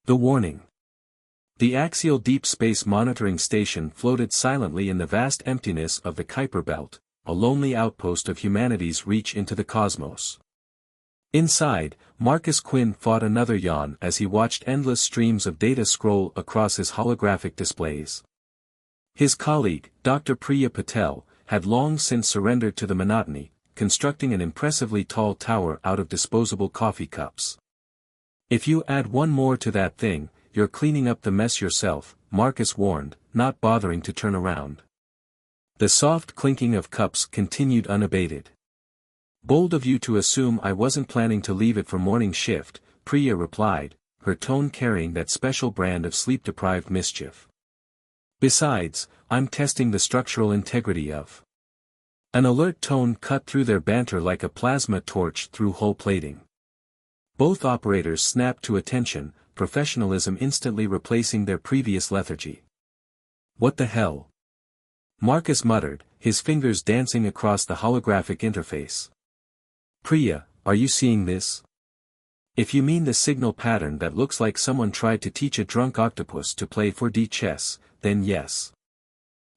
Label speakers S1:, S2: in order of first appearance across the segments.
S1: The warning. The axial deep space monitoring station floated silently in the vast emptiness of the Kuiper Belt, a lonely outpost of humanity's reach into the cosmos. Inside, Marcus Quinn fought another yawn as he watched endless streams of data scroll across his holographic displays. His colleague, Dr. Priya Patel, had long since surrendered to the monotony, constructing an impressively tall tower out of disposable coffee cups. "If you add one more to that thing, you're cleaning up the mess yourself," Marcus warned, not bothering to turn around. The soft clinking of cups continued unabated. "Bold of you to assume I wasn't planning to leave it for morning shift," Priya replied, her tone carrying that special brand of sleep-deprived mischief. "Besides, I'm testing the structural integrity of." An alert tone cut through their banter like a plasma torch through hull plating. Both operators snapped to attention, professionalism instantly replacing their previous lethargy. "What the hell?" Marcus muttered, his fingers dancing across the holographic interface. "Priya, are you seeing this? If you mean the signal pattern that looks like someone tried to teach a drunk octopus to play 4D chess, then yes."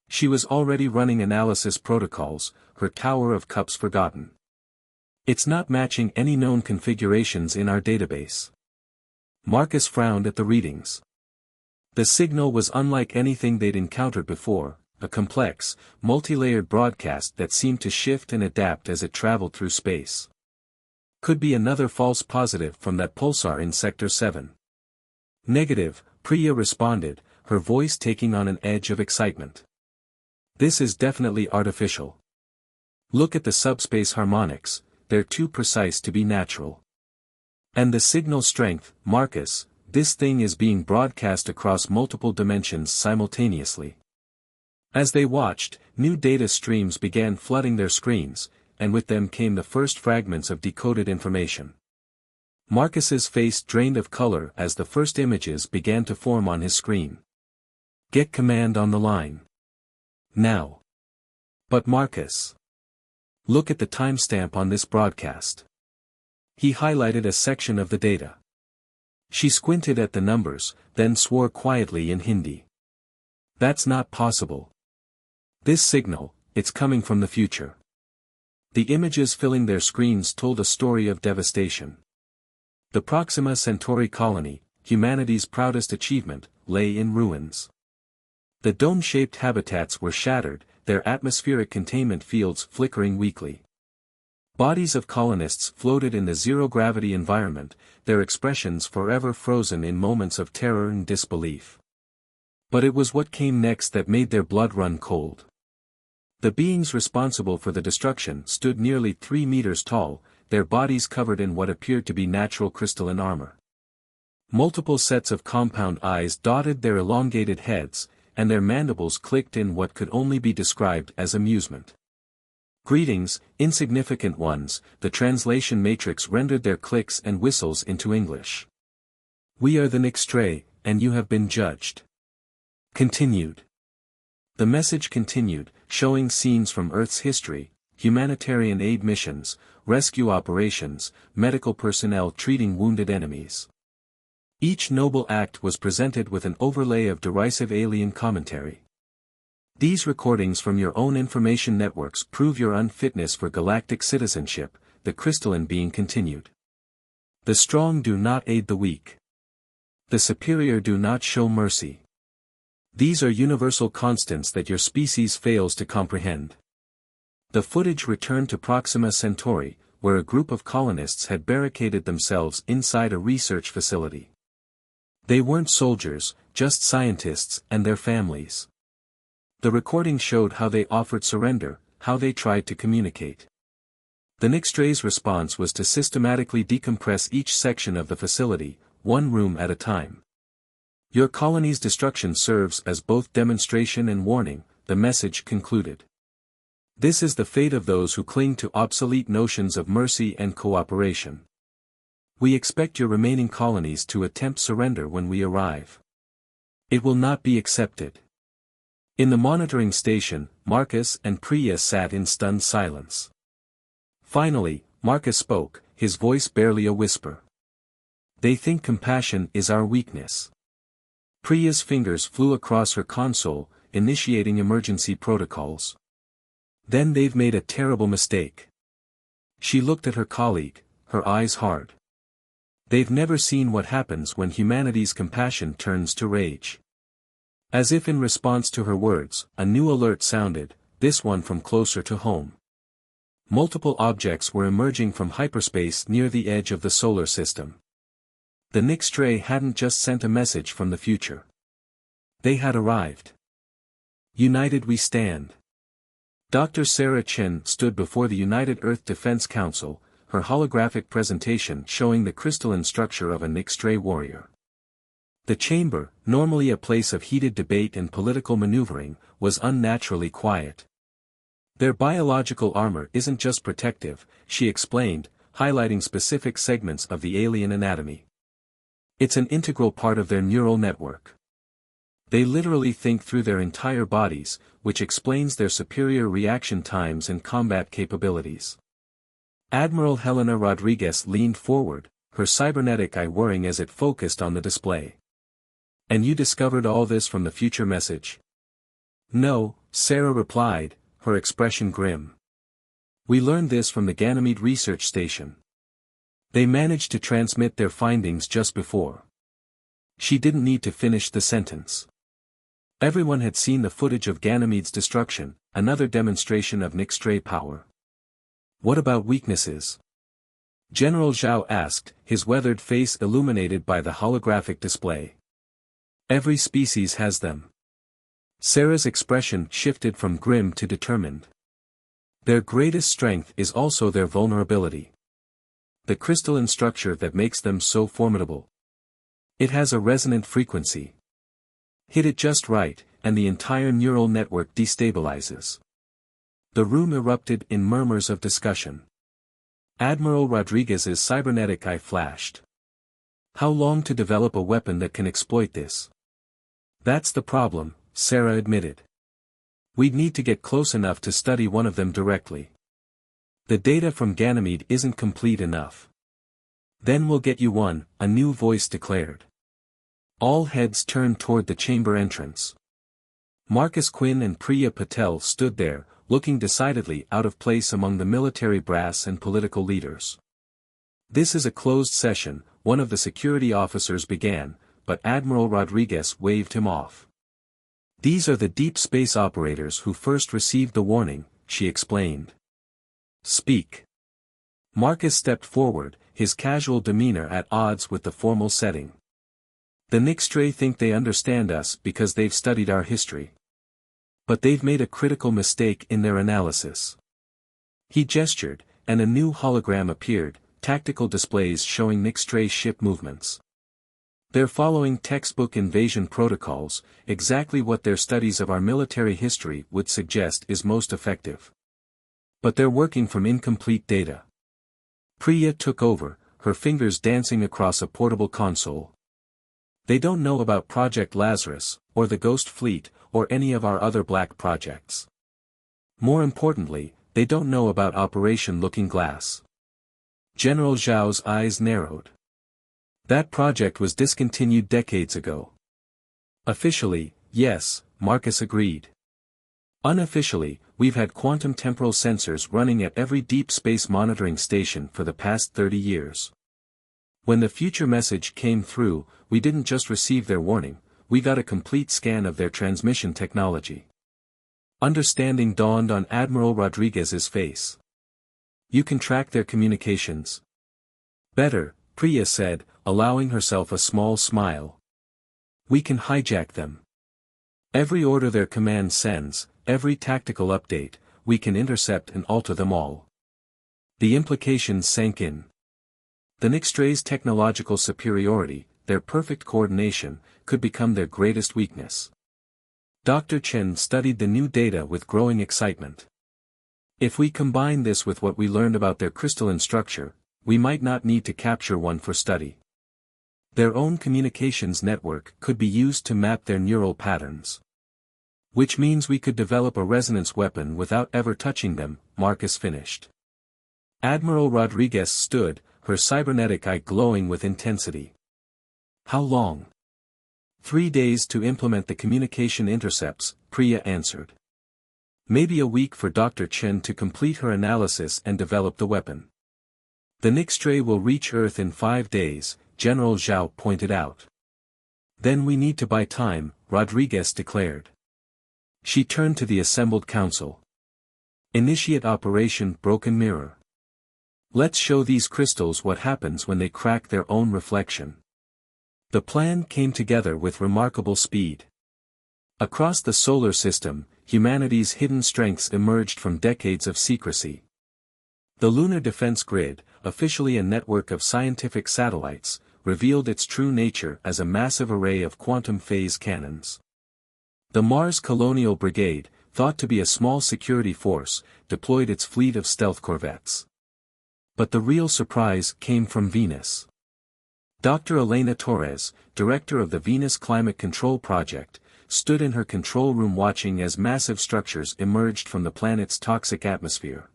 S1: She was already running analysis protocols, her tower of cups forgotten. "It's not matching any known configurations in our database." Marcus frowned at the readings. The signal was unlike anything they'd encountered before, a complex, multi-layered broadcast that seemed to shift and adapt as it traveled through space. "Could be another false positive from that pulsar in Sector 7. "Negative," Priya responded, her voice taking on an edge of excitement. "This is definitely artificial. Look at the subspace harmonics, they're too precise to be natural. And the signal strength, Marcus, this thing is being broadcast across multiple dimensions simultaneously." As they watched, new data streams began flooding their screens, and with them came the first fragments of decoded information. Marcus's face drained of color as the first images began to form on his screen. "Get command on the line. Now." "But Marcus. Look at the timestamp on this broadcast." He highlighted a section of the data. She squinted at the numbers, then swore quietly in Hindi. "That's not possible. This signal, it's coming from the future." The images filling their screens told a story of devastation. The Proxima Centauri colony, humanity's proudest achievement, lay in ruins. The dome-shaped habitats were shattered, their atmospheric containment fields flickering weakly. Bodies of colonists floated in the zero-gravity environment, their expressions forever frozen in moments of terror and disbelief. But it was what came next that made their blood run cold. The beings responsible for the destruction stood nearly 3 meters tall, their bodies covered in what appeared to be natural crystalline armor. Multiple sets of compound eyes dotted their elongated heads, and their mandibles clicked in what could only be described as amusement. "Greetings, insignificant ones," the translation matrix rendered their clicks and whistles into English. "We are the Nyx'Trey, and you have been judged." Continued. The message continued, showing scenes from Earth's history, humanitarian aid missions, rescue operations, medical personnel treating wounded enemies. Each noble act was presented with an overlay of derisive alien commentary. "These recordings from your own information networks prove your unfitness for galactic citizenship," the crystalline being continued. "The strong do not aid the weak. The superior do not show mercy. These are universal constants that your species fails to comprehend." The footage returned to Proxima Centauri, where a group of colonists had barricaded themselves inside a research facility. They weren't soldiers, just scientists and their families. The recording showed how they offered surrender, how they tried to communicate. The Nyx'Trey's response was to systematically decompress each section of the facility, one room at a time. "Your colony's destruction serves as both demonstration and warning," the message concluded. "This is the fate of those who cling to obsolete notions of mercy and cooperation. We expect your remaining colonies to attempt surrender when we arrive. It will not be accepted." In the monitoring station, Marcus and Priya sat in stunned silence. Finally, Marcus spoke, his voice barely a whisper. They think compassion is our weakness. Priya's fingers flew across her console, initiating emergency protocols. Then they've made a terrible mistake. She looked at her colleague, her eyes hard. They've never seen what happens when humanity's compassion turns to rage. As if in response to her words, a new alert sounded, this one from closer to home. Multiple objects were emerging from hyperspace near the edge of the solar system. The Nyx'Trey hadn't just sent a message from the future. They had arrived. United we stand. Dr. Sarah Chen stood before the United Earth Defense Council, her holographic presentation showing the crystalline structure of a Nyx'Trey warrior. The chamber, normally a place of heated debate and political maneuvering, was unnaturally quiet. Their biological armor isn't just protective, she explained, highlighting specific segments of the alien anatomy. It's an integral part of their neural network. They literally think through their entire bodies, which explains their superior reaction times and combat capabilities. Admiral Helena Rodriguez leaned forward, her cybernetic eye whirring as it focused on the display. And you discovered all this from the future message? No, Sarah replied, her expression grim. We learned this from the Ganymede research station. They managed to transmit their findings just before. She didn't need to finish the sentence. Everyone had seen the footage of Ganymede's destruction, another demonstration of Nyx'Trey power. What about weaknesses? General Zhao asked, his weathered face illuminated by the holographic display. Every species has them. Sarah's expression shifted from grim to determined. Their greatest strength is also their vulnerability. The crystalline structure that makes them so formidable. It has a resonant frequency. Hit it just right, and the entire neural network destabilizes. The room erupted in murmurs of discussion. Admiral Rodriguez's cybernetic eye flashed. How long to develop a weapon that can exploit this? That's the problem, Sarah admitted. We'd need to get close enough to study one of them directly. The data from Ganymede isn't complete enough. Then we'll get you one, a new voice declared. All heads turned toward the chamber entrance. Marcus Quinn and Priya Patel stood there, looking decidedly out of place among the military brass and political leaders. This is a closed session, one of the security officers began, but Admiral Rodriguez waved him off. These are the deep space operators who first received the warning, she explained. Speak. Marcus stepped forward, his casual demeanor at odds with the formal setting. The Nyx'Trey think they understand us because they've studied our history. But they've made a critical mistake in their analysis. He gestured, and a new hologram appeared, tactical displays showing Nyx'Trey ship movements. They're following textbook invasion protocols, exactly what their studies of our military history would suggest is most effective. But they're working from incomplete data. Priya took over, her fingers dancing across a portable console. They don't know about Project Lazarus, or the Ghost Fleet, or any of our other black projects. More importantly, they don't know about Operation Looking Glass. General Zhao's eyes narrowed. That project was discontinued decades ago. Officially, yes, Marcus agreed. Unofficially, we've had quantum temporal sensors running at every deep space monitoring station for the past 30 years. When the future message came through, we didn't just receive their warning, we got a complete scan of their transmission technology. Understanding dawned on Admiral Rodriguez's face. You can track their communications. Better, Priya said, allowing herself a small smile. We can hijack them. Every order their command sends, every tactical update, we can intercept and alter them all. The implications sank in. The Nyx'Trey's technological superiority, their perfect coordination, could become their greatest weakness. Dr. Chen studied the new data with growing excitement. If we combine this with what we learned about their crystalline structure, we might not need to capture one for study. Their own communications network could be used to map their neural patterns. Which means we could develop a resonance weapon without ever touching them, Marcus finished. Admiral Rodriguez stood, her cybernetic eye glowing with intensity. How long? 3 days to implement the communication intercepts, Priya answered. Maybe a week for Dr. Chen to complete her analysis and develop the weapon. The Nyx'Trey will reach Earth in 5 days, General Zhao pointed out. Then we need to buy time, Rodriguez declared. She turned to the assembled council. Initiate Operation Broken Mirror. Let's show these crystals what happens when they crack their own reflection. The plan came together with remarkable speed. Across the solar system, humanity's hidden strengths emerged from decades of secrecy. The Lunar Defense Grid, officially a network of scientific satellites, revealed its true nature as a massive array of quantum phase cannons. The Mars Colonial Brigade, thought to be a small security force, deployed its fleet of stealth corvettes. But the real surprise came from Venus. Dr. Elena Torres, director of the Venus Climate Control Project, stood in her control room watching as massive structures emerged from the planet's toxic atmosphere.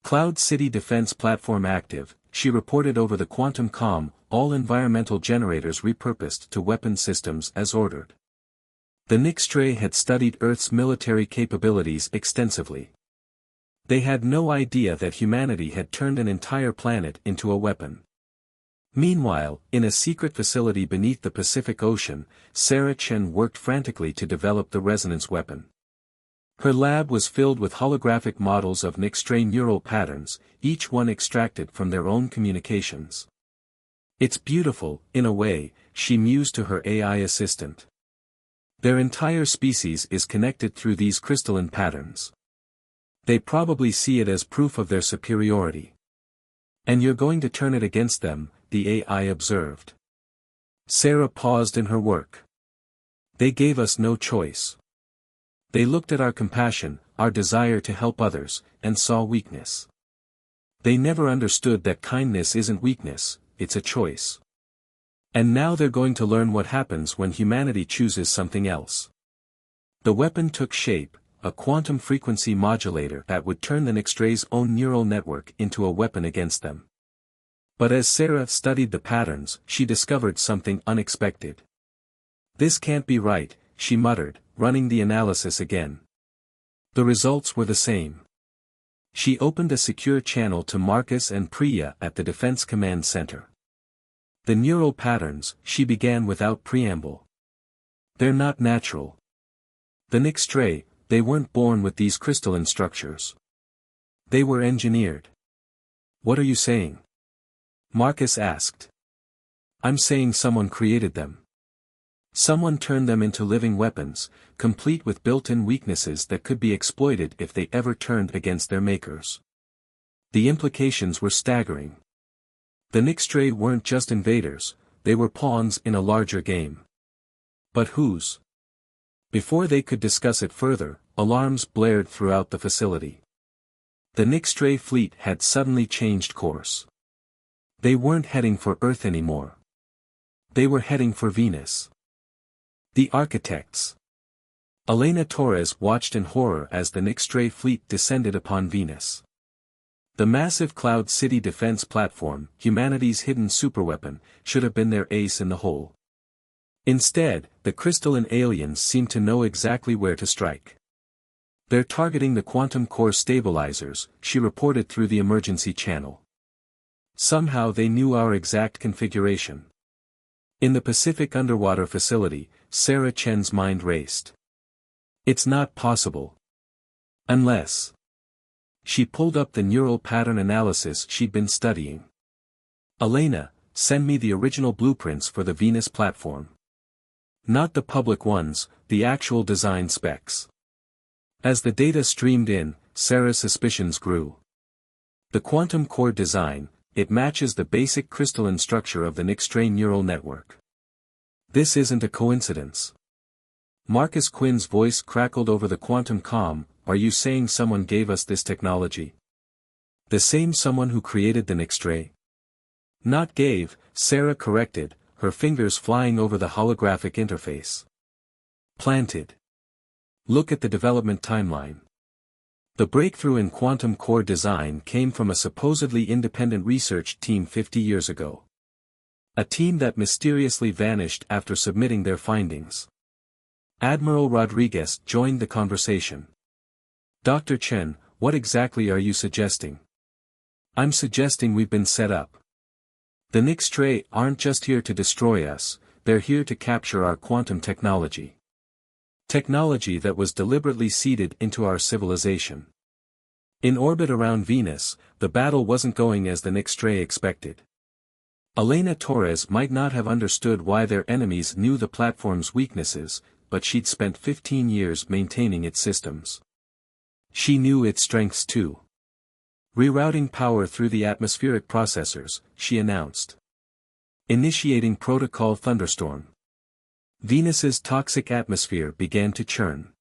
S1: Cloud City Defense Platform active, she reported over the quantum comm, all environmental generators repurposed to weapon systems as ordered. The Nyx'Trey had studied Earth's military capabilities extensively. They had no idea that humanity had turned an entire planet into a weapon. Meanwhile, in a secret facility beneath the Pacific Ocean, Chen worked frantically to develop the resonance weapon. Her lab was filled with holographic models of Nyx'Trey neural patterns, each one extracted from their own communications. It's beautiful, in a way, she mused to her AI assistant. Their entire species is connected through these crystalline patterns. They probably see it as proof of their superiority. And you're going to turn it against them, the AI observed. Sarah paused in her work. They gave us no choice. They looked at our compassion, our desire to help others, and saw weakness. They never understood that kindness isn't weakness, it's a choice. And now they're going to learn what happens when humanity chooses something else. The weapon took shape, a quantum frequency modulator that would turn the Nyx'Trey's own neural network into a weapon against them. But as Sarah studied the patterns, she discovered something unexpected. This can't be right, she muttered, running the analysis again. The results were the same. She opened a secure channel to Marcus and Priya at the Defense Command Center. The neural patterns, she began without preamble. They're not natural. The Nyx'Trey, they weren't born with these crystalline structures. They were engineered. What are you saying? Marcus asked. I'm saying someone created them. Someone turned them into living weapons, complete with built-in weaknesses that could be exploited if they ever turned against their makers. The implications were staggering. The Nyx'Trey weren't just invaders, they were pawns in a larger game. But whose? Before they could discuss it further, alarms blared throughout the facility. The Nyx'Trey fleet had suddenly changed course. They weren't heading for Earth anymore. They were heading for Venus. The architects. Elena Torres watched in horror as the Nyx'Trey fleet descended upon Venus. The massive Cloud City defense platform, humanity's hidden superweapon, should have been their ace in the hole. Instead, the crystalline aliens seemed to know exactly where to strike. They're targeting the quantum core stabilizers, she reported through the emergency channel. Somehow they knew our exact configuration. In the Pacific underwater facility, Chen's mind raced. It's not possible. Unless. She pulled up the neural pattern analysis she'd been studying. Elena, send me the original blueprints for the Venus platform. Not the public ones, the actual design specs. As the data streamed in, Sarah's suspicions grew. The quantum core design, it matches the basic crystalline structure of the Nyx'Trey neural network. This isn't a coincidence. Marcus Quinn's voice crackled over the quantum comm, are you saying someone gave us this technology? The same someone who created the Nyx'Trey? Not gave, Sarah corrected, her fingers flying over the holographic interface. Planted. Look at the development timeline. The breakthrough in quantum core design came from a supposedly independent research team 50 years ago. A team that mysteriously vanished after submitting their findings. Admiral Rodriguez joined the conversation. Dr. Chen, what exactly are you suggesting? I'm suggesting we've been set up. The Nyx'Trey aren't just here to destroy us, they're here to capture our quantum technology. Technology that was deliberately seeded into our civilization. In orbit around Venus, the battle wasn't going as the Nyx'Trey expected. Elena Torres might not have understood why their enemies knew the platform's weaknesses, but she'd spent 15 years maintaining its systems. She knew its strengths too. Rerouting power through the atmospheric processors, she announced. Initiating Protocol Thunderstorm. Venus's toxic atmosphere began to churn.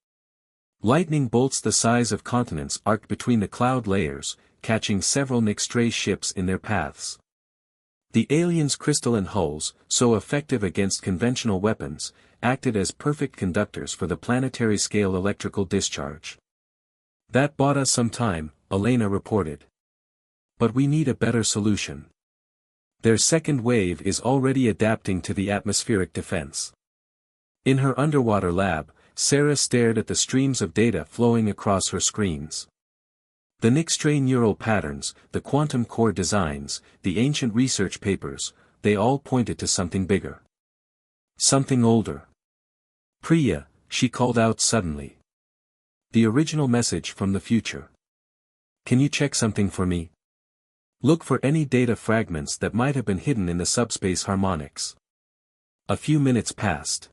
S1: Lightning bolts the size of continents arced between the cloud layers, catching several Nyx'Trey ships in their paths. The aliens' crystalline hulls, so effective against conventional weapons, acted as perfect conductors for the planetary-scale electrical discharge. That bought us some time, Elena reported. But we need a better solution. Their second wave is already adapting to the atmospheric defense. In her underwater lab, Sarah stared at the streams of data flowing across her screens. The Nyx'Trey neural patterns, the quantum core designs, the ancient research papers, they all pointed to something bigger. Something older. Priya, she called out suddenly. The original message from the future. Can you check something for me? Look for any data fragments that might have been hidden in the subspace harmonics. A few minutes passed.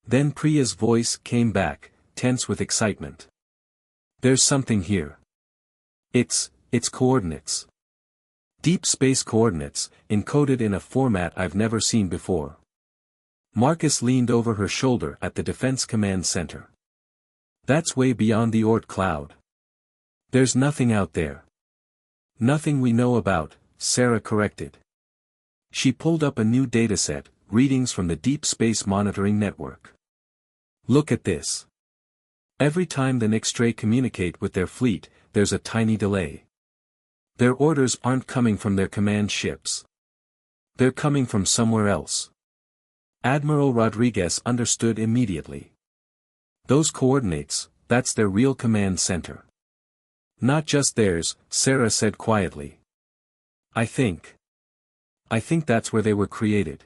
S1: Then Priya's voice came back, tense with excitement. There's something here. It's coordinates. Deep space coordinates, encoded in a format I've never seen before. Marcus leaned over her shoulder at the Defense Command Center. That's way beyond the Oort cloud. There's nothing out there. Nothing we know about, Sarah corrected. She pulled up a new dataset, readings from the Deep Space Monitoring Network. Look at this. Every time the Nyx'Trey communicate with their fleet, there's a tiny delay. Their orders aren't coming from their command ships. They're coming from somewhere else. Admiral Rodriguez understood immediately. Those coordinates, that's their real command center. Not just theirs, Sarah said quietly. I think that's where they were created.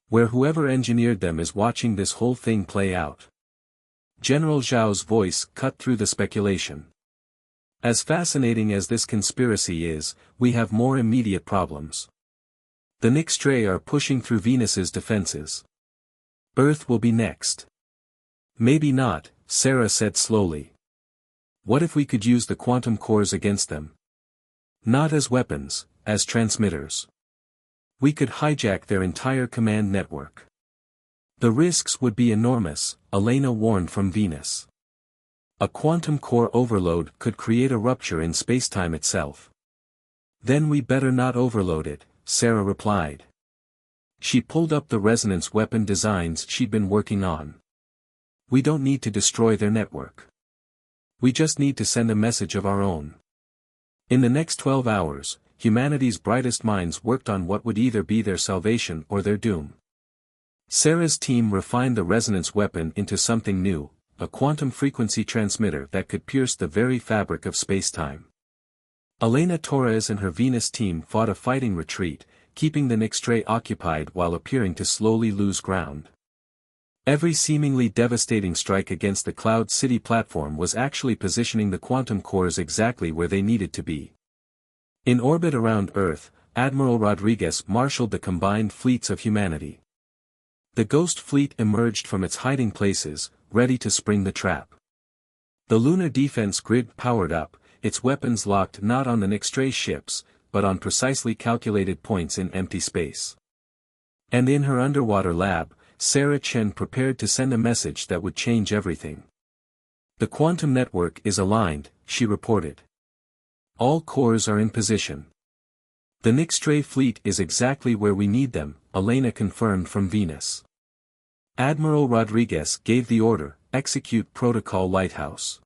S1: Where whoever engineered them is watching this whole thing play out. General Zhao's voice cut through the speculation. As fascinating as this conspiracy is, we have more immediate problems. The Nyx'Trey are pushing through Venus's defenses. Earth will be next. Maybe not, Sarah said slowly. What if we could use the quantum cores against them? Not as weapons, as transmitters. We could hijack their entire command network. The risks would be enormous, Elena warned from Venus. A quantum core overload could create a rupture in spacetime itself. Then we better not overload it, Sarah replied. She pulled up the resonance weapon designs she'd been working on. We don't need to destroy their network. We just need to send a message of our own. In the next 12 hours, humanity's brightest minds worked on what would either be their salvation or their doom. Sarah's team refined the resonance weapon into something new, a quantum frequency transmitter that could pierce the very fabric of spacetime. Elena Torres and her Venus team fought a fighting retreat, keeping the Nyx'Trey occupied while appearing to slowly lose ground. Every seemingly devastating strike against the Cloud City platform was actually positioning the quantum cores exactly where they needed to be. In orbit around Earth, Admiral Rodriguez marshaled the combined fleets of humanity. The Ghost Fleet emerged from its hiding places, ready to spring the trap. The lunar defense grid powered up, its weapons locked not on the Nyx'Trey ships, but on precisely calculated points in empty space. And in her underwater lab, Sarah Chen prepared to send a message that would change everything. The quantum network is aligned, she reported. All cores are in position. The Nyx'Trey fleet is exactly where we need them, Elena confirmed from Venus. Admiral Rodriguez gave the order, execute Protocol Lighthouse.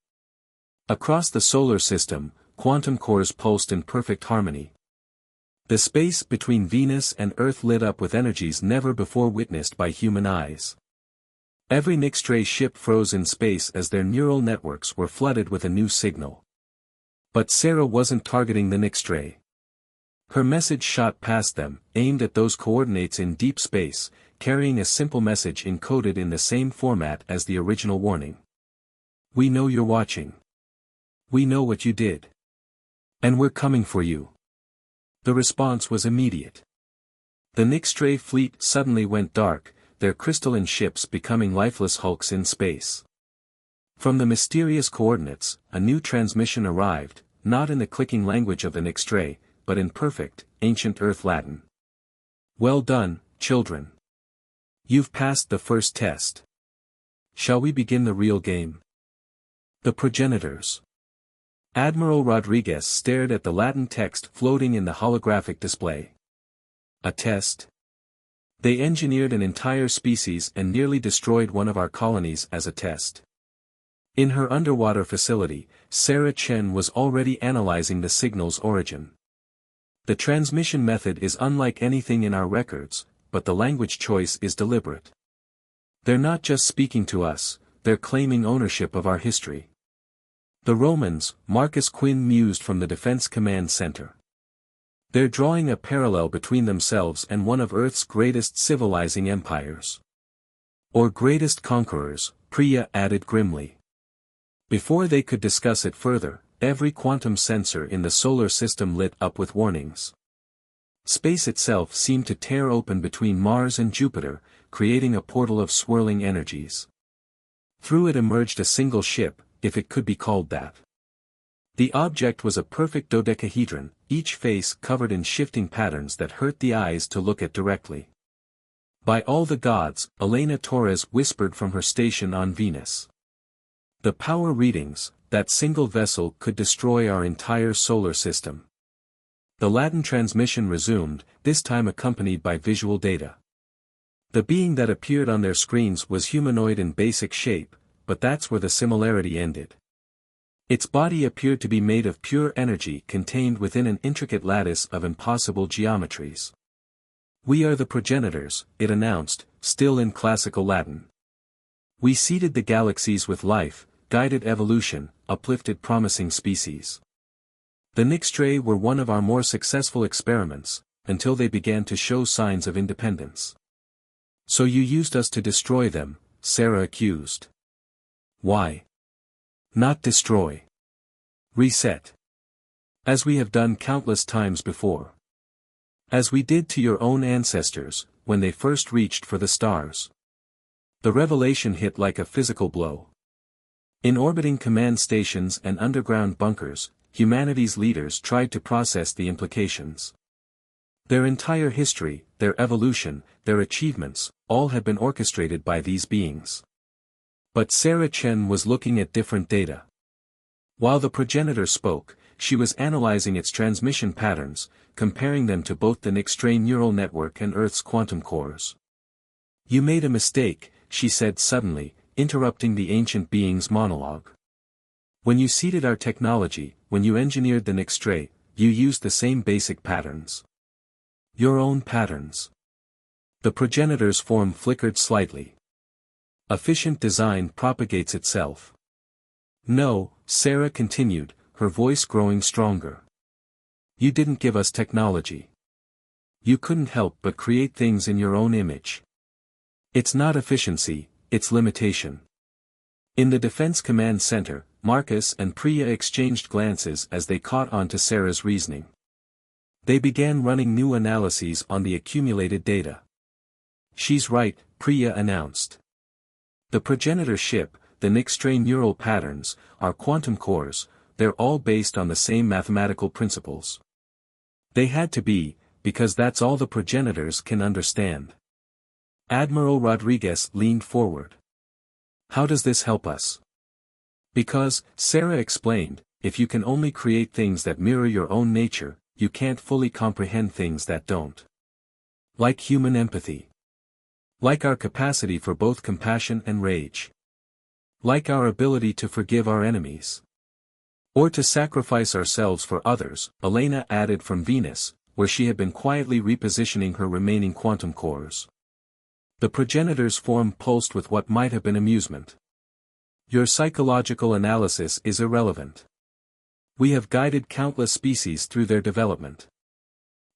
S1: Across the solar system, quantum cores pulsed in perfect harmony. The space between Venus and Earth lit up with energies never before witnessed by human eyes. Every Nyx'Trey ship froze in space as their neural networks were flooded with a new signal. But Sarah wasn't targeting the Nyx'Trey. Her message shot past them, aimed at those coordinates in deep space, carrying a simple message encoded in the same format as the original warning. "We know you're watching. We know what you did. And we're coming for you." The response was immediate. The Nyx'Trey fleet suddenly went dark, their crystalline ships becoming lifeless hulks in space. From the mysterious coordinates, a new transmission arrived, not in the clicking language of the Nyx'Trey, but in perfect, ancient Earth Latin. "Well done, children. You've passed the first test. Shall we begin the real game?" The Progenitors. Admiral Rodriguez stared at the Latin text floating in the holographic display. "A test? They engineered an entire species and nearly destroyed one of our colonies as a test." In her underwater facility, Chen was already analyzing the signal's origin. "The transmission method is unlike anything in our records, but the language choice is deliberate. They're not just speaking to us, they're claiming ownership of our history." The Romans, Quinn mused from the Defense Command Center. "They're drawing a parallel between themselves and one of Earth's greatest civilizing empires. Or greatest conquerors," Priya added grimly. Before they could discuss it further, every quantum sensor in the solar system lit up with warnings. Space itself seemed to tear open between Mars and Jupiter, creating a portal of swirling energies. Through it emerged a single ship, if it could be called that. The object was a perfect dodecahedron, each face covered in shifting patterns that hurt the eyes to look at directly. "By all the gods," Elena Torres whispered from her station on Venus. "The power readings, that single vessel could destroy our entire solar system." The Latin transmission resumed, this time accompanied by visual data. The being that appeared on their screens was humanoid in basic shape, but that's where the similarity ended. Its body appeared to be made of pure energy contained within an intricate lattice of impossible geometries. "We are the Progenitors," it announced, still in classical Latin. "We seeded the galaxies with life, guided evolution, uplifted promising species. The Nyx'Trey were one of our more successful experiments, until they began to show signs of independence. So you used us to destroy them," Sarah accused. "Why? Not destroy. Reset. As we have done countless times before. As we did to your own ancestors, when they first reached for the stars." The revelation hit like a physical blow. In orbiting command stations and underground bunkers, humanity's leaders tried to process the implications. Their entire history, their evolution, their achievements, all had been orchestrated by these beings. But Chen was looking at different data. While the progenitor spoke, she was analyzing its transmission patterns, comparing them to both the Nyx'Trey neural network and Earth's quantum cores. "You made a mistake," she said suddenly, interrupting the ancient being's monologue. "When you seeded our technology, when you engineered the Nyx'Trey, you used the same basic patterns. Your own patterns." The progenitor's form flickered slightly. "Efficient design propagates itself." "No," Sarah continued, her voice growing stronger. "You didn't give us technology. You couldn't help but create things in your own image. It's not efficiency, it's limitation." In the Defense Command Center, Marcus and Priya exchanged glances as they caught on to Sarah's reasoning. They began running new analyses on the accumulated data. "She's right," Priya announced. "The progenitor ship, the Nyx'Trey neural patterns, our quantum cores, they're all based on the same mathematical principles. They had to be, because that's all the progenitors can understand." Admiral Rodriguez leaned forward. "How does this help us?" "Because," Sarah explained, "if you can only create things that mirror your own nature, you can't fully comprehend things that don't. Like human empathy. Like our capacity for both compassion and rage. Like our ability to forgive our enemies. Or to sacrifice ourselves for others, Elena added from Venus, where she had been quietly repositioning her remaining quantum cores. The progenitors' form pulsed with what might have been amusement. Your psychological analysis is irrelevant. We have guided countless species through their development.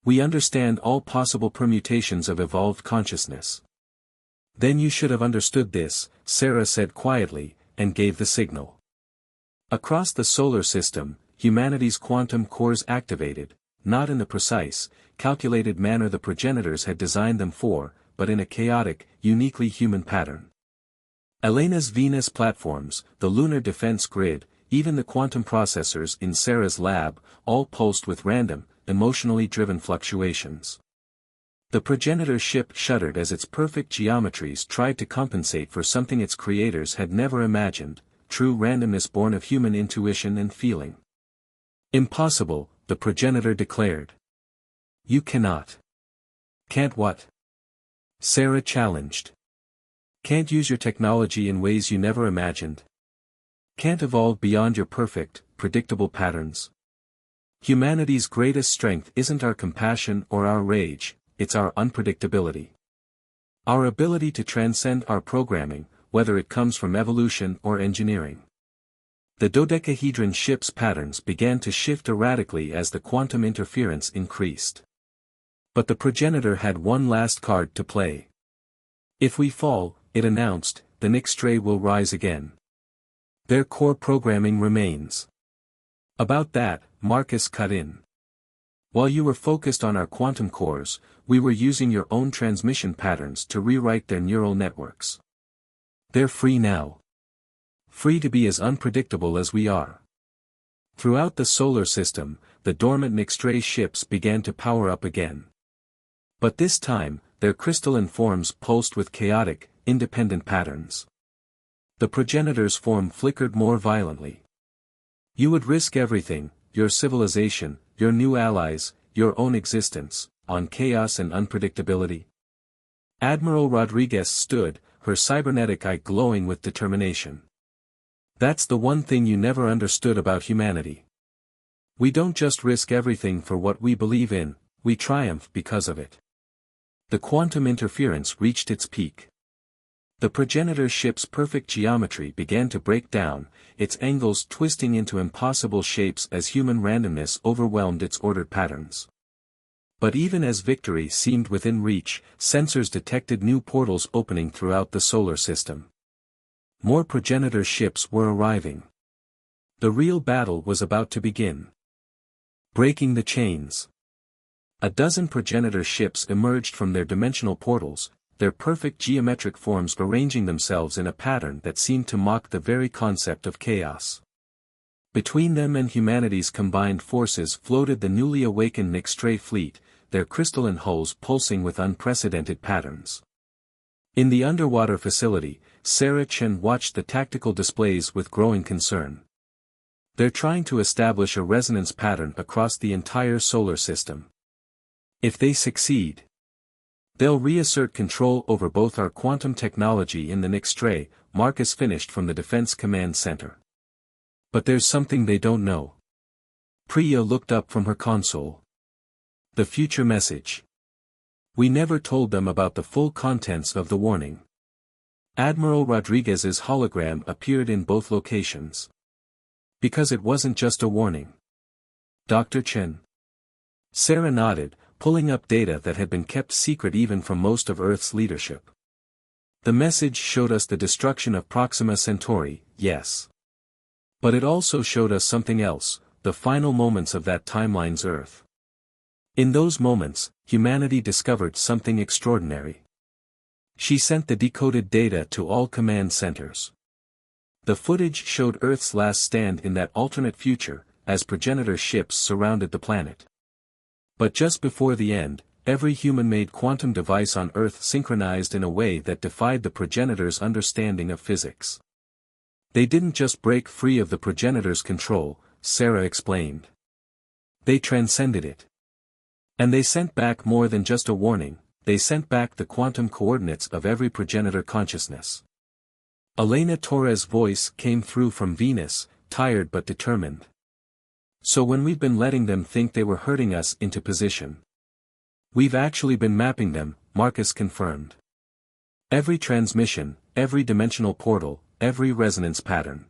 S1: We understand all possible permutations of evolved consciousness. Then you should have understood this, Sarah said quietly, and gave the signal. Across the solar system, humanity's quantum cores activated, not in the precise, calculated manner the progenitors had designed them for, but in a chaotic, uniquely human pattern. Elena's Venus platforms, the lunar defense grid, even the quantum processors in Sarah's lab, all pulsed with random, emotionally driven fluctuations. The progenitor ship shuddered as its perfect geometries tried to compensate for something its creators had never imagined, true randomness born of human intuition and feeling. Impossible, the progenitor declared. You cannot. Can't what? Sarah challenged. Can't use your technology in ways you never imagined? Can't evolve beyond your perfect, predictable patterns? Humanity's greatest strength isn't our compassion or our rage, it's our unpredictability. Our ability to transcend our programming, whether it comes from evolution or engineering. The dodecahedron ship's patterns began to shift erratically as the quantum interference increased. But the progenitor had one last card to play. If we fall, it announced, the Nyx'Trey will rise again. Their core programming remains. About that, Marcus cut in. While you were focused on our quantum cores, we were using your own transmission patterns to rewrite their neural networks. They're free now. Free to be as unpredictable as we are. Throughout the solar system, the dormant Nyx'Trey ships began to power up again. But this time, their crystalline forms pulsed with chaotic, independent patterns. The progenitor's form flickered more violently. You would risk everything, your civilization, your new allies, your own existence, on chaos and unpredictability? Admiral Rodriguez stood, her cybernetic eye glowing with determination. That's the one thing you never understood about humanity. We don't just risk everything for what we believe in, we triumph because of it. The quantum interference reached its peak. The progenitor ship's perfect geometry began to break down, its angles twisting into impossible shapes as human randomness overwhelmed its ordered patterns. But even as victory seemed within reach, sensors detected new portals opening throughout the solar system. More progenitor ships were arriving. The real battle was about to begin. Breaking the chains. A dozen progenitor ships emerged from their dimensional portals, their perfect geometric forms arranging themselves in a pattern that seemed to mock the very concept of chaos. Between them and humanity's combined forces floated the newly awakened Nyx'Trey fleet, their crystalline hulls pulsing with unprecedented patterns. In the underwater facility, Chen watched the tactical displays with growing concern. They're trying to establish a resonance pattern across the entire solar system. If they succeed, they'll reassert control over both our quantum technology in the Nyx'Trey, Marcus finished from the Defense Command Center. But there's something they don't know. Priya looked up from her console. The future message. We never told them about the full contents of the warning. Admiral Rodriguez's hologram appeared in both locations. Because it wasn't just a warning. Dr. Chen. Sarah nodded, pulling up data that had been kept secret even from most of Earth's leadership. The message showed us the destruction of Proxima Centauri, yes. But it also showed us something else, the final moments of that timeline's Earth. In those moments, humanity discovered something extraordinary. She sent the decoded data to all command centers. The footage showed Earth's last stand in that alternate future, as progenitor ships surrounded the planet. But just before the end, every human-made quantum device on Earth synchronized in a way that defied the progenitor's understanding of physics. They didn't just break free of the progenitor's control, Sarah explained. They transcended it. And they sent back more than just a warning, they sent back the quantum coordinates of every progenitor consciousness. Elena Torres' voice came through from Venus, tired but determined. So when we've been letting them think they were hurting us into position, we've actually been mapping them, Marcus confirmed. Every transmission, every dimensional portal, every resonance pattern.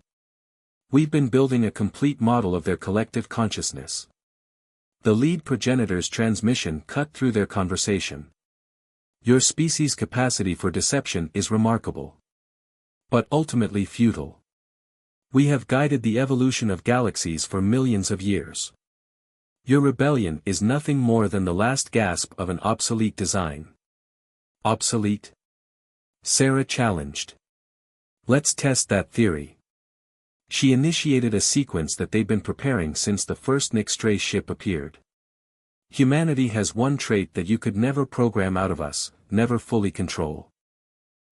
S1: We've been building a complete model of their collective consciousness. The lead progenitor's transmission cut through their conversation. Your species' capacity for deception is remarkable. But ultimately futile. We have guided the evolution of galaxies for millions of years. Your rebellion is nothing more than the last gasp of an obsolete design. Obsolete? Sarah challenged. Let's test that theory. She initiated a sequence that they'd been preparing since the first Nyx'Trey ship appeared. Humanity has one trait that you could never program out of us, never fully control.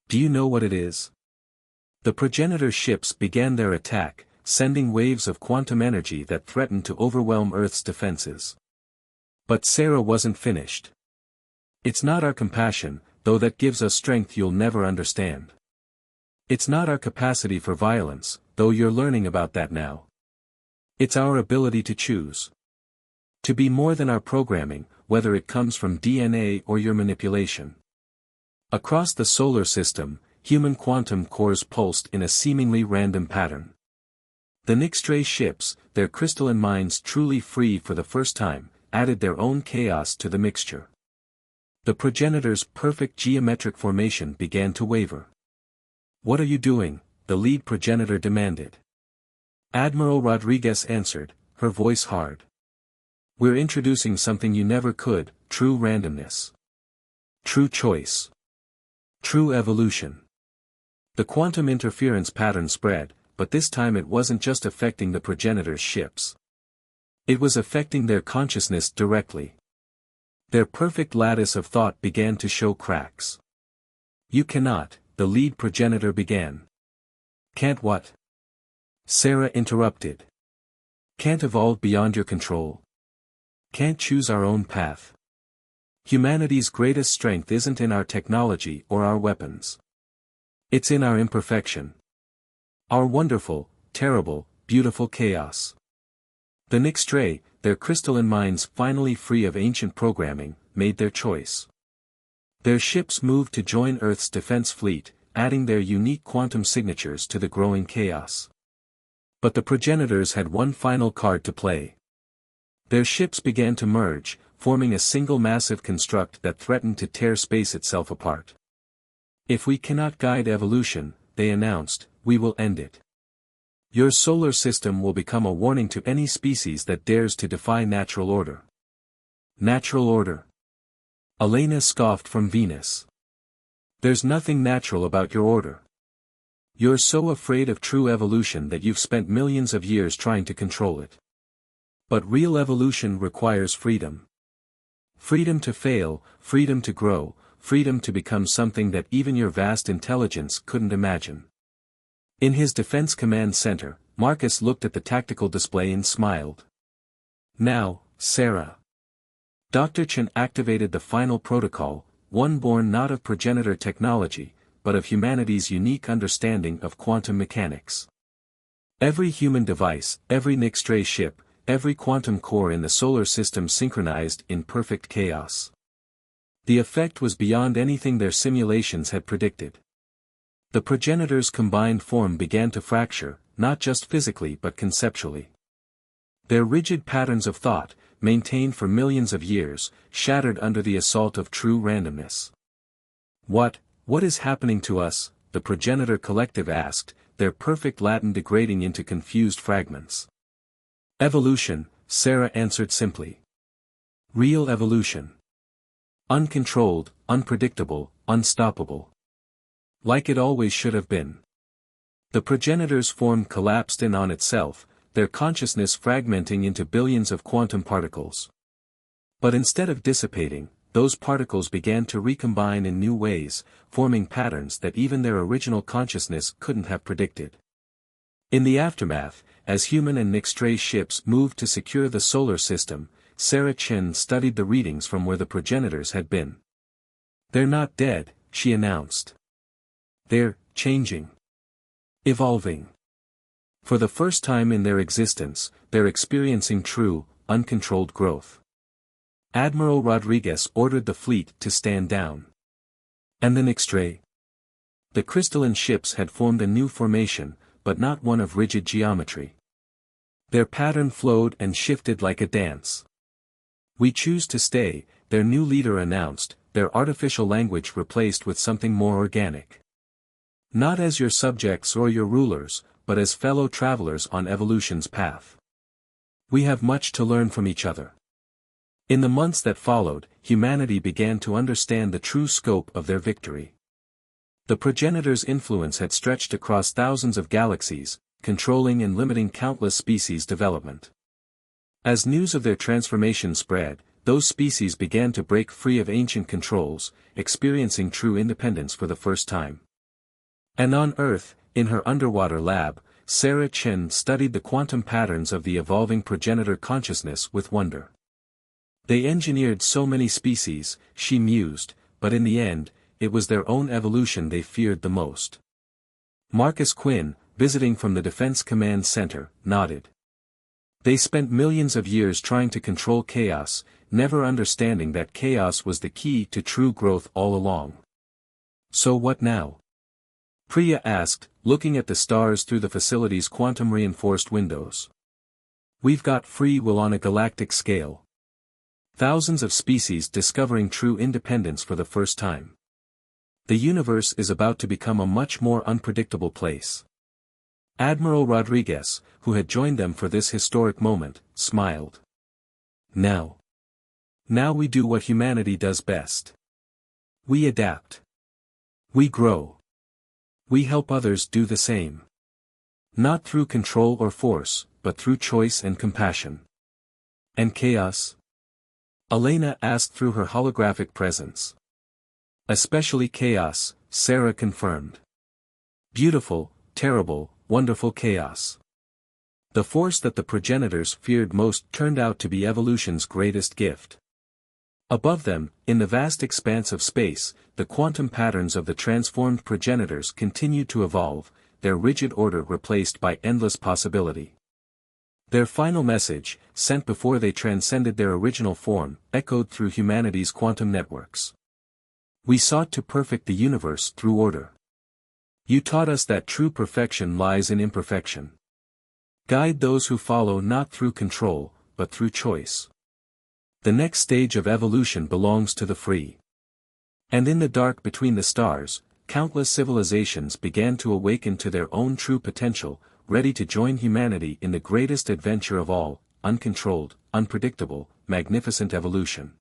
S1: Do you know what it is? The progenitor ships began their attack, sending waves of quantum energy that threatened to overwhelm Earth's defenses. But Sarah wasn't finished. It's not our compassion, though that gives us strength you'll never understand. It's not our capacity for violence, though you're learning about that now. It's our ability to choose. To be more than our programming, whether it comes from DNA or your manipulation. Across the solar system, human quantum cores pulsed in a seemingly random pattern. The Nyx'Trey ships, their crystalline minds truly free for the first time, added their own chaos to the mixture. The progenitor's perfect geometric formation began to waver. What are you doing? The lead progenitor demanded. Admiral Rodriguez answered, her voice hard. We're introducing something you never could, true randomness. True choice. True evolution. The quantum interference pattern spread, but this time it wasn't just affecting the progenitor's ships. It was affecting their consciousness directly. Their perfect lattice of thought began to show cracks. You cannot, the lead progenitor began. Can't what? Sarah interrupted. Can't evolve beyond your control. Can't choose our own path. Humanity's greatest strength isn't in our technology or our weapons. It's in our imperfection. Our wonderful, terrible, beautiful chaos. The Nyx'Trey, their crystalline minds finally free of ancient programming, made their choice. Their ships moved to join Earth's defense fleet, adding their unique quantum signatures to the growing chaos. But the progenitors had one final card to play. Their ships began to merge, forming a single massive construct that threatened to tear space itself apart. If we cannot guide evolution, they announced, we will end it. Your solar system will become a warning to any species that dares to defy natural order. Natural order? Elena scoffed from Venus. There's nothing natural about your order. You're so afraid of true evolution that you've spent millions of years trying to control it. But real evolution requires freedom. Freedom to fail, freedom to grow, freedom to become something that even your vast intelligence couldn't imagine. In his defense command center, Marcus looked at the tactical display and smiled. Now, Sarah. Dr. Chen activated the final protocol, one born not of progenitor technology, but of humanity's unique understanding of quantum mechanics. Every human device, every Nyx'Trey ship, every quantum core in the solar system synchronized in perfect chaos. The effect was beyond anything their simulations had predicted. The progenitors' combined form began to fracture, not just physically but conceptually. Their rigid patterns of thought, maintained for millions of years, shattered under the assault of true randomness. What is happening to us? The progenitor collective asked, their perfect Latin degrading into confused fragments. Evolution, Sarah answered simply. Real evolution. Uncontrolled, unpredictable, unstoppable. Like it always should have been. The progenitor's form collapsed in on itself, their consciousness fragmenting into billions of quantum particles. But instead of dissipating, those particles began to recombine in new ways, forming patterns that even their original consciousness couldn't have predicted. In the aftermath, as human and Nyx'Trey ships moved to secure the solar system, Sarah Chen studied the readings from where the progenitors had been. They're not dead, she announced. They're changing. Evolving. For the first time in their existence, they're experiencing true, uncontrolled growth. Admiral Rodriguez ordered the fleet to stand down. And the Nyx'Trey? The crystalline ships had formed a new formation, but not one of rigid geometry. Their pattern flowed and shifted like a dance. "We choose to stay," their new leader announced, their artificial language replaced with something more organic. "Not as your subjects or your rulers, but as fellow travelers on evolution's path. We have much to learn from each other." In the months that followed, humanity began to understand the true scope of their victory. The Progenitors' influence had stretched across thousands of galaxies, controlling and limiting countless species' development. As news of their transformation spread, those species began to break free of ancient controls, experiencing true independence for the first time. And on Earth, in her underwater lab, Chen studied the quantum patterns of the evolving progenitor consciousness with wonder. They engineered so many species, she mused, but in the end, it was their own evolution they feared the most. Quinn, visiting from the Defense Command Center, nodded. They spent millions of years trying to control chaos, never understanding that chaos was the key to true growth all along. "So what now?" Priya asked, looking at the stars through the facility's quantum-reinforced windows. "We've got free will on a galactic scale. Thousands of species discovering true independence for the first time. The universe is about to become a much more unpredictable place." Admiral Rodriguez, who had joined them for this historic moment, smiled. Now we do what humanity does best. We adapt. We grow. We help others do the same. Not through control or force, but through choice and compassion." "And chaos?" Elena asked through her holographic presence. "Especially chaos," Sarah confirmed. "Beautiful, terrible, wonderful chaos. The force that the progenitors feared most turned out to be evolution's greatest gift." Above them, in the vast expanse of space, the quantum patterns of the transformed progenitors continued to evolve, their rigid order replaced by endless possibility. Their final message, sent before they transcended their original form, echoed through humanity's quantum networks. "We sought to perfect the universe through order. You taught us that true perfection lies in imperfection. Guide those who follow not through control, but through choice. The next stage of evolution belongs to the free." And in the dark between the stars, countless civilizations began to awaken to their own true potential, ready to join humanity in the greatest adventure of all, uncontrolled, unpredictable, magnificent evolution.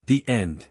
S1: The end.